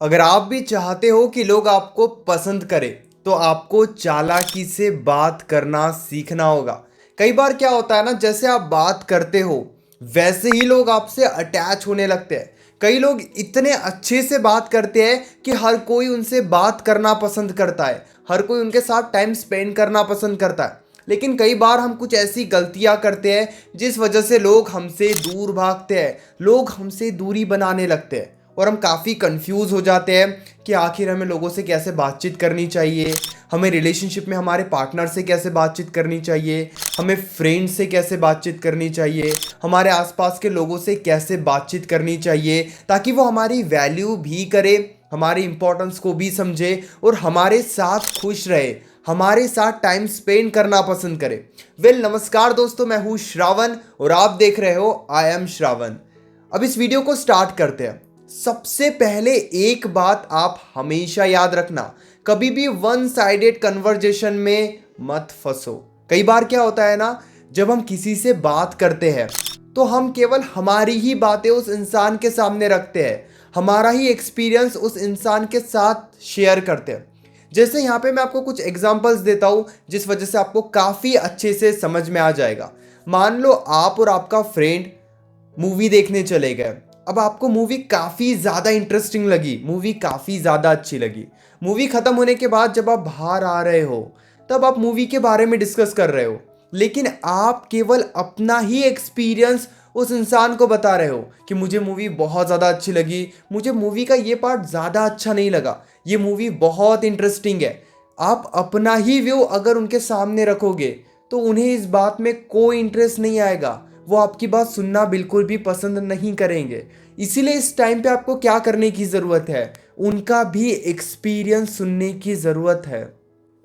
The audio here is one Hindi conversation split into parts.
अगर आप भी चाहते हो कि लोग आपको पसंद करें तो आपको चालाकी से बात करना सीखना होगा। कई बार क्या होता है ना, जैसे आप बात करते हो वैसे ही लोग आपसे अटैच होने लगते हैं। कई लोग इतने अच्छे से बात करते हैं कि हर कोई उनसे बात करना पसंद करता है, हर कोई उनके साथ टाइम स्पेंड करना पसंद करता है। लेकिन कई बार हम कुछ ऐसी गलतियां करते हैं जिस वजह से लोग हमसे दूर भागते हैं, लोग हमसे दूरी बनाने लगते हैं और हम काफ़ी कंफ्यूज हो जाते हैं कि आखिर हमें लोगों से कैसे बातचीत करनी चाहिए, हमें रिलेशनशिप में हमारे पार्टनर से कैसे बातचीत करनी चाहिए, हमें फ्रेंड से कैसे बातचीत करनी चाहिए, हमारे आसपास के लोगों से कैसे बातचीत करनी चाहिए ताकि वो हमारी वैल्यू भी करे, हमारी इंपॉर्टेंस को भी समझे और हमारे साथ खुश रहे, हमारे साथ टाइम स्पेंड करना पसंद करे। नमस्कार दोस्तों, मैं हूँ श्रावण और आप देख रहे हो आई एम श्रावण। अब इस वीडियो को स्टार्ट करते हैं। सबसे पहले एक बात आप हमेशा याद रखना, कभी भी वन साइडेड कन्वर्जेशन में मत फंसो। कई बार क्या होता है ना, जब हम किसी से बात करते हैं तो हम केवल हमारी ही बातें उस इंसान के सामने रखते हैं, हमारा ही एक्सपीरियंस उस इंसान के साथ शेयर करते हैं। जैसे यहाँ पे मैं आपको कुछ एग्जांपल्स देता हूँ जिस वजह से आपको काफ़ी अच्छे से समझ में आ जाएगा। मान लो आप और आपका फ्रेंड मूवी देखने चले गए। अब आपको मूवी काफ़ी ज़्यादा इंटरेस्टिंग लगी, मूवी काफ़ी ज़्यादा अच्छी लगी। मूवी ख़त्म होने के बाद जब आप बाहर आ रहे हो तब आप मूवी के बारे में डिस्कस कर रहे हो, लेकिन आप केवल अपना ही एक्सपीरियंस उस इंसान को बता रहे हो कि मुझे मूवी बहुत ज़्यादा अच्छी लगी, मुझे मूवी का ये पार्ट ज़्यादा अच्छा नहीं लगा, ये मूवी बहुत इंटरेस्टिंग है। आप अपना ही व्यू अगर उनके सामने रखोगे तो उन्हें इस बात में कोई इंटरेस्ट नहीं आएगा, वो आपकी बात सुनना बिल्कुल भी पसंद नहीं करेंगे। इसीलिए इस टाइम पे आपको क्या करने की ज़रूरत है, उनका भी एक्सपीरियंस सुनने की ज़रूरत है।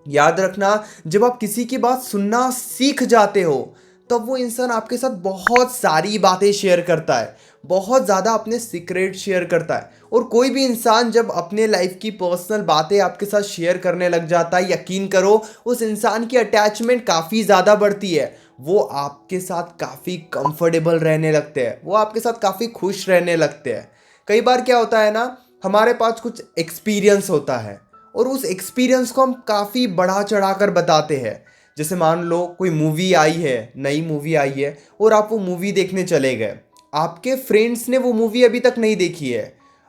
याद रखना, जब आप किसी की बात सुनना सीख जाते हो तब वो इंसान आपके साथ बहुत सारी बातें शेयर करता है, बहुत ज़्यादा अपने सीक्रेट शेयर करता है। और कोई भी इंसान जब अपने लाइफ की पर्सनल बातें आपके साथ शेयर करने लग जाता है, यकीन करो उस इंसान की अटैचमेंट काफ़ी ज़्यादा बढ़ती है। वो आपके साथ काफ़ी कंफर्टेबल रहने लगते हैं, वो आपके साथ काफ़ी खुश रहने लगते हैं। कई बार क्या होता है ना, हमारे पास कुछ एक्सपीरियंस होता है और उस एक्सपीरियंस को हम काफ़ी बढ़ा चढ़ा कर बताते हैं। जैसे मान लो कोई मूवी आई है, नई मूवी आई है और आप वो मूवी देखने चले गए। आपके फ्रेंड्स ने वो मूवी अभी तक नहीं देखी है।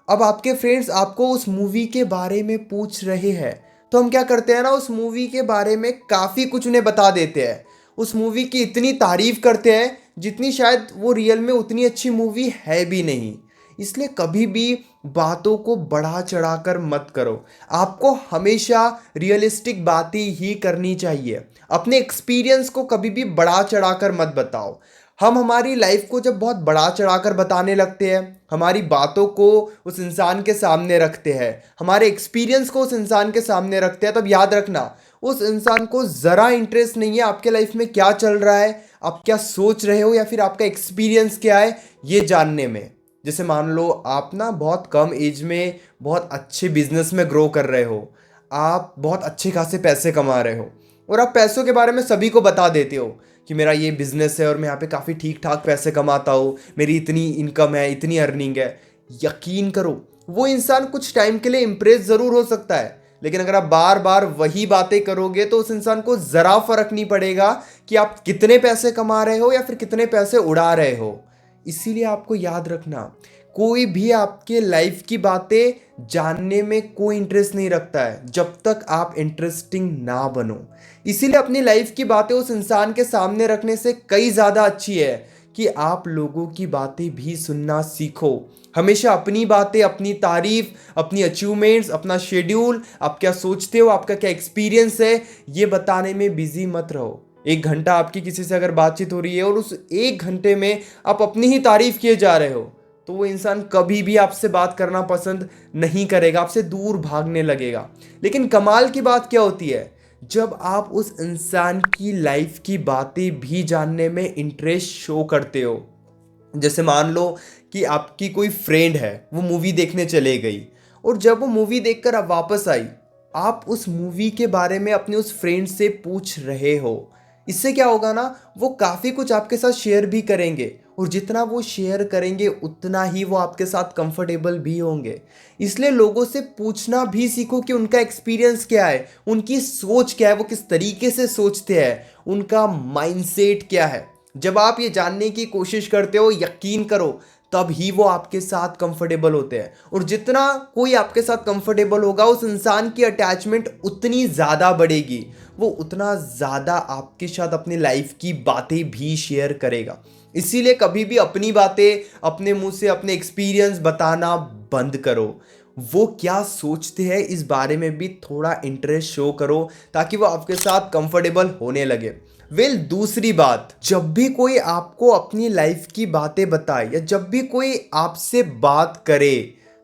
अब आपके फ्रेंड्स आपको उस मूवी के बारे में पूछ रहे हैं, तो हम क्या करते हैं ना, उस मूवी के बारे में काफ़ी कुछ उन्हें बता देते हैं। उस मूवी की इतनी तारीफ करते हैं जितनी शायद वो रियल में उतनी अच्छी मूवी है भी नहीं। इसलिए कभी भी बातों को बढ़ा चढ़ाकर मत करो। आपको हमेशा रियलिस्टिक बातें ही करनी चाहिए। अपने एक्सपीरियंस को कभी भी बढ़ा चढ़ाकर मत बताओ। हम हमारी लाइफ को जब बहुत बढ़ा चढ़ाकर बताने लगते हैं, हमारी बातों को उस इंसान के सामने रखते हैं, हमारे एक्सपीरियंस को उस इंसान के सामने रखते हैं, तब याद रखना उस इंसान को ज़रा इंटरेस्ट नहीं है आपके लाइफ में क्या चल रहा है, आप क्या सोच रहे हो या फिर आपका एक्सपीरियंस क्या है ये जानने में। जैसे मान लो आप ना बहुत कम एज में बहुत अच्छे बिजनेस में ग्रो कर रहे हो, आप बहुत अच्छे खासे पैसे कमा रहे हो और आप पैसों के बारे में सभी को बता देते हो कि मेरा ये बिजनेस है और मैं यहाँ पे काफ़ी ठीक ठाक पैसे कमाता हूँ, मेरी इतनी इनकम है, इतनी अर्निंग है। यकीन करो वो इंसान कुछ टाइम के लिए इम्प्रेस ज़रूर हो सकता है, लेकिन अगर आप बार बार वही बातें करोगे तो उस इंसान को ज़रा फर्क नहीं पड़ेगा कि आप कितने पैसे कमा रहे हो या फिर कितने पैसे उड़ा रहे हो। इसीलिए आपको याद रखना, कोई भी आपके लाइफ की बातें जानने में कोई इंटरेस्ट नहीं रखता है जब तक आप इंटरेस्टिंग ना बनो। इसीलिए अपनी लाइफ की बातें उस इंसान के सामने रखने से कई ज़्यादा अच्छी है कि आप लोगों की बातें भी सुनना सीखो। हमेशा अपनी बातें, अपनी तारीफ, अपनी अचीवमेंट्स, अपना शेड्यूल, आप क्या सोचते हो, आपका क्या एक्सपीरियंस है, ये बताने में बिजी मत रहो। 1 घंटा आपकी किसी से अगर बातचीत हो रही है और उस 1 घंटे में आप अपनी ही तारीफ किए जा रहे हो तो वो इंसान कभी भी आपसे बात करना पसंद नहीं करेगा, आपसे दूर भागने लगेगा। लेकिन कमाल की बात क्या होती है, जब आप उस इंसान की लाइफ की बातें भी जानने में इंटरेस्ट शो करते हो। जैसे मान लो कि आपकी कोई फ्रेंड है, वो मूवी देखने चले गई और जब वो मूवी देखकर अब वापस आई, आप उस मूवी के बारे में अपने उस फ्रेंड से पूछ रहे हो। इससे क्या होगा ना, वो काफ़ी कुछ आपके साथ शेयर भी करेंगे और जितना वो शेयर करेंगे उतना ही वो आपके साथ कंफर्टेबल भी होंगे। इसलिए लोगों से पूछना भी सीखो कि उनका एक्सपीरियंस क्या है, उनकी सोच क्या है, वो किस तरीके से सोचते हैं, उनका माइंडसेट क्या है। जब आप ये जानने की कोशिश करते हो, यकीन करो, तब ही वो आपके साथ कंफर्टेबल होते हैं। और जितना कोई आपके साथ कंफर्टेबल होगा, उस इंसान की अटैचमेंट उतनी ज़्यादा बढ़ेगी, वो उतना ज़्यादा आपके साथ अपनी लाइफ की बातें भी शेयर करेगा। इसीलिए कभी भी अपनी बातें अपने मुंह से, अपने एक्सपीरियंस बताना बंद करो। वो क्या सोचते हैं इस बारे में भी थोड़ा इंटरेस्ट शो करो, ताकि वो आपके साथ कंफर्टेबल होने लगे। दूसरी बात, जब भी कोई आपको अपनी लाइफ की बातें बताए या जब भी कोई आपसे बात करे,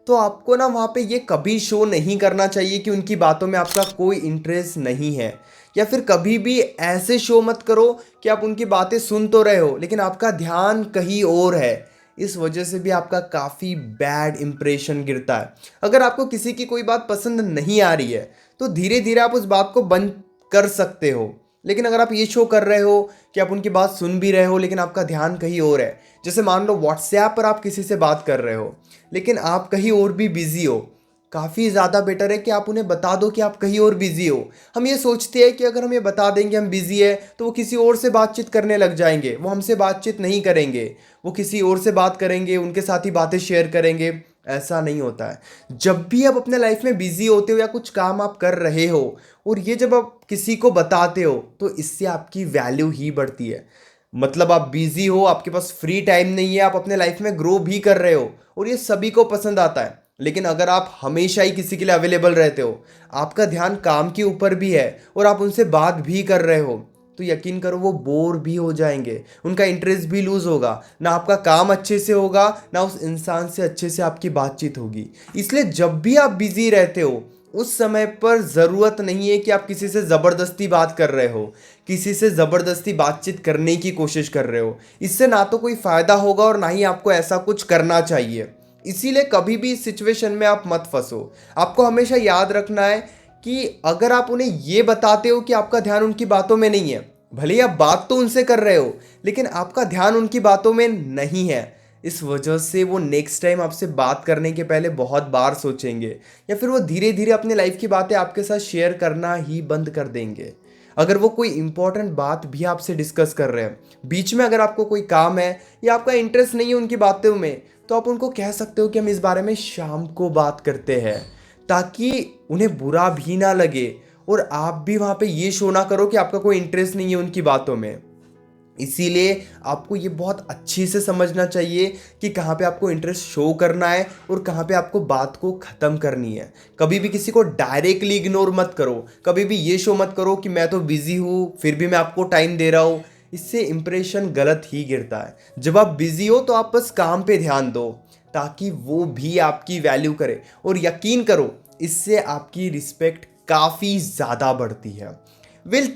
तो आपको ना वहाँ पे ये कभी शो नहीं करना चाहिए कि उनकी बातों में आपका कोई इंटरेस्ट नहीं है। या फिर कभी भी ऐसे शो मत करो कि आप उनकी बातें सुन तो रहे हो लेकिन आपका ध्यान कहीं और है। इस वजह से भी आपका काफ़ी बैड इंप्रेशन गिरता है। अगर आपको किसी की कोई बात पसंद नहीं आ रही है, तो धीरे धीरे आप उस बात को बंद कर सकते हो। लेकिन अगर आप ये शो कर रहे हो कि आप उनकी बात सुन भी रहे हो लेकिन आपका ध्यान कहीं और है, जैसे मान लो व्हाट्सएप पर आप किसी से बात कर रहे हो लेकिन आप कहीं और भी बिजी हो, काफ़ी ज़्यादा बेटर है कि आप उन्हें बता दो कि आप कहीं और बिजी हो। हम ये सोचते हैं कि अगर हम ये बता देंगे हम बिजी है तो वो किसी और से बातचीत करने लग जाएंगे, वो हमसे बातचीत नहीं करेंगे, वो किसी और से बात करेंगे, उनके साथ ही बातें शेयर करेंगे। ऐसा नहीं होता है। जब भी आप अपने लाइफ में बिजी होते हो या कुछ काम आप कर रहे हो और ये जब आप किसी को बताते हो, तो इससे आपकी वैल्यू ही बढ़ती है। मतलब आप बिजी हो, आपके पास फ्री टाइम नहीं है, आप अपने लाइफ में ग्रो भी कर रहे हो और ये सभी को पसंद आता है। लेकिन अगर आप हमेशा ही किसी के लिए अवेलेबल रहते हो, आपका ध्यान काम के ऊपर भी है और आप उनसे बात भी कर रहे हो, तो यकीन करो वो बोर भी हो जाएंगे, उनका इंटरेस्ट भी लूज होगा, ना आपका काम अच्छे से होगा, ना उस इंसान से अच्छे से आपकी बातचीत होगी। इसलिए जब भी आप बिजी रहते हो, उस समय पर ज़रूरत नहीं है कि आप किसी से ज़बरदस्ती बात कर रहे हो, किसी से ज़बरदस्ती बातचीत करने की कोशिश कर रहे हो। इससे ना तो कोई फ़ायदा होगा और ना ही आपको ऐसा कुछ करना चाहिए। इसीलिए कभी भी इस सिचुएशन में आप मत फंसो। आपको हमेशा याद रखना है कि अगर आप उन्हें ये बताते हो कि आपका ध्यान उनकी बातों में नहीं है, भले ही आप बात तो उनसे कर रहे हो लेकिन आपका ध्यान उनकी बातों में नहीं है, इस वजह से वो नेक्स्ट टाइम आपसे बात करने के पहले बहुत बार सोचेंगे या फिर वो धीरे धीरे अपनी लाइफ की बातें आपके साथ शेयर करना ही बंद कर देंगे। अगर वो कोई इंपॉर्टेंट बात भी आपसे डिस्कस कर रहे हैं, बीच में अगर आपको कोई काम है या आपका इंटरेस्ट नहीं है उनकी बातों में, तो आप उनको कह सकते हो कि हम इस बारे में शाम को बात करते हैं, ताकि उन्हें बुरा भी ना लगे और आप भी वहाँ पे ये शो ना करो कि आपका कोई इंटरेस्ट नहीं है उनकी बातों में। इसीलिए आपको ये बहुत अच्छे से समझना चाहिए कि कहाँ पे आपको इंटरेस्ट शो करना है और कहाँ पे आपको बात को ख़त्म करनी है। कभी भी किसी को डायरेक्टली इग्नोर मत करो, कभी भी ये शो मत करो कि मैं तो बिज़ी हूँ फिर भी मैं आपको टाइम दे रहा हूँ। इससे इंप्रेशन गलत ही गिरता है। जब आप बिज़ी हो तो आप बस काम पे ध्यान दो, ताकि वो भी आपकी वैल्यू करे, और यकीन करो इससे आपकी रिस्पेक्ट काफ़ी ज़्यादा बढ़ती है।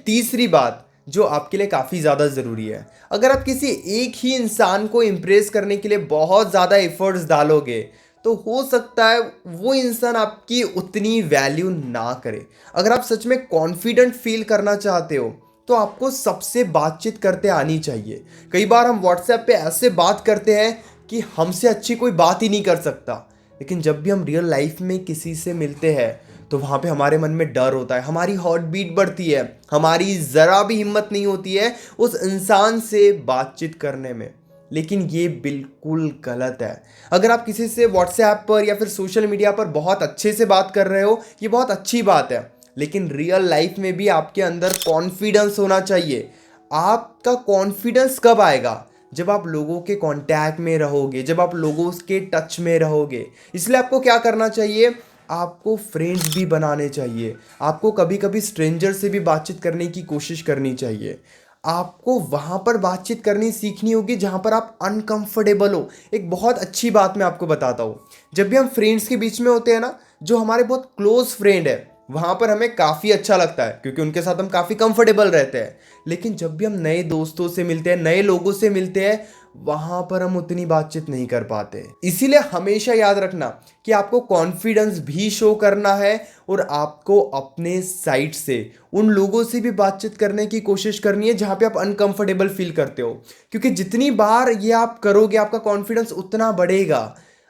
तीसरी बात जो आपके लिए काफ़ी ज़्यादा ज़रूरी है, अगर आप किसी एक ही इंसान को इम्प्रेस करने के लिए बहुत ज़्यादा एफर्ट्स डालोगे, तो हो सकता है वो इंसान आपकी उतनी वैल्यू ना करे। अगर आप सच में कॉन्फिडेंट फील करना चाहते हो, तो आपको सबसे बातचीत करते आनी चाहिए। कई बार हम व्हाट्सएप पे ऐसे बात करते हैं कि हमसे अच्छी कोई बात ही नहीं कर सकता, लेकिन जब भी हम रियल लाइफ में किसी से मिलते हैं, तो वहाँ पे हमारे मन में डर होता है, हमारी हार्ट बीट बढ़ती है, हमारी ज़रा भी हिम्मत नहीं होती है उस इंसान से बातचीत करने में। लेकिन ये बिल्कुल गलत है। अगर आप किसी से व्हाट्सएप पर या फिर सोशल मीडिया पर बहुत अच्छे से बात कर रहे हो, ये बहुत अच्छी बात है, लेकिन रियल लाइफ में भी आपके अंदर कॉन्फिडेंस होना चाहिए। आपका कॉन्फिडेंस कब आएगा? जब आप लोगों के कांटेक्ट में रहोगे, जब आप लोगों के टच में रहोगे। इसलिए आपको क्या करना चाहिए? आपको फ्रेंड्स भी बनाने चाहिए। आपको कभी कभी स्ट्रेंजर से भी बातचीत करने की कोशिश करनी चाहिए। आपको वहाँ पर बातचीत करनी सीखनी होगी जहाँ पर आप अनकंफर्टेबल हो। एक बहुत अच्छी बात मैं आपको बताता हूँ, जब भी हम फ्रेंड्स के बीच में होते हैं ना, जो हमारे बहुत क्लोज फ्रेंड है वहाँ पर हमें काफ़ी अच्छा लगता है क्योंकि उनके साथ हम काफ़ी कंफर्टेबल रहते हैं। लेकिन जब भी हम नए दोस्तों से मिलते हैं, नए लोगों से मिलते हैं, वहाँ पर हम उतनी बातचीत नहीं कर पाते। इसीलिए हमेशा याद रखना कि आपको कॉन्फिडेंस भी शो करना है और आपको अपने साइड से उन लोगों से भी बातचीत करने की कोशिश करनी है जहाँ पे आप अनकंफर्टेबल फील करते हो, क्योंकि जितनी बार ये आप करोगे आपका कॉन्फिडेंस उतना बढ़ेगा।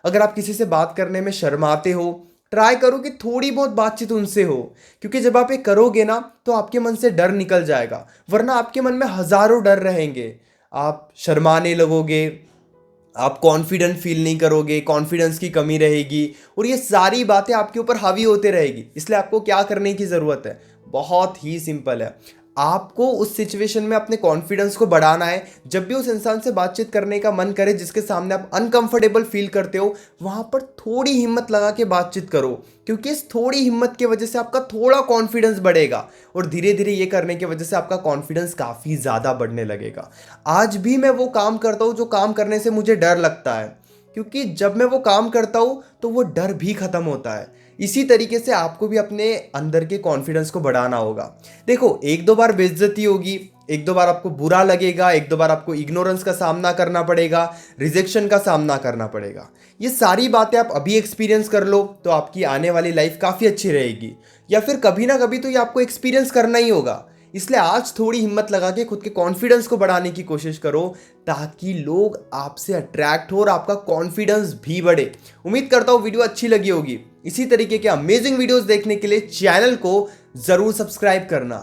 अगर आप किसी से बात करने में शर्माते हो, ट्राई करो कि थोड़ी बहुत बातचीत उनसे हो, क्योंकि जब आप ये करोगे ना तो आपके मन से डर निकल जाएगा, वरना आपके मन में हजारों डर रहेंगे। आप शर्माने लगोगे, आप कॉन्फिडेंट फील नहीं करोगे, कॉन्फिडेंस की कमी रहेगी और ये सारी बातें आपके ऊपर हावी होते रहेगी। इसलिए आपको क्या करने की ज़रूरत है, बहुत ही सिंपल है। आपको उस सिचुएशन में अपने कॉन्फिडेंस को बढ़ाना है। जब भी उस इंसान से बातचीत करने का मन करे जिसके सामने आप अनकंफर्टेबल फील करते हो, वहां पर थोड़ी हिम्मत लगा के बातचीत करो, क्योंकि इस थोड़ी हिम्मत की वजह से आपका थोड़ा कॉन्फिडेंस बढ़ेगा और धीरे धीरे ये करने की वजह से आपका कॉन्फिडेंस काफ़ी ज़्यादा बढ़ने लगेगा। आज भी मैं वो काम करता हूँ जो काम करने से मुझे डर लगता है, क्योंकि जब मैं वो काम करता हूँ तो वो डर भी खत्म होता है। इसी तरीके से आपको भी अपने अंदर के कॉन्फिडेंस को बढ़ाना होगा। देखो, एक दो बार बेइज्जती होगी, एक दो बार आपको बुरा लगेगा, एक दो बार आपको इग्नोरेंस का सामना करना पड़ेगा, रिजेक्शन का सामना करना पड़ेगा। ये सारी बातें आप अभी एक्सपीरियंस कर लो तो आपकी आने वाली लाइफ काफ़ी अच्छी रहेगी, या फिर कभी ना कभी तो ये आपको एक्सपीरियंस करना ही होगा। इसलिए आज थोड़ी हिम्मत लगा के खुद के कॉन्फिडेंस को बढ़ाने की कोशिश करो, ताकि लोग आपसे अट्रैक्ट हो और आपका कॉन्फिडेंस भी बढ़े। उम्मीद करता हूँ वीडियो अच्छी लगी होगी। इसी तरीके के अमेजिंग वीडियोस देखने के लिए चैनल को जरूर सब्सक्राइब करना।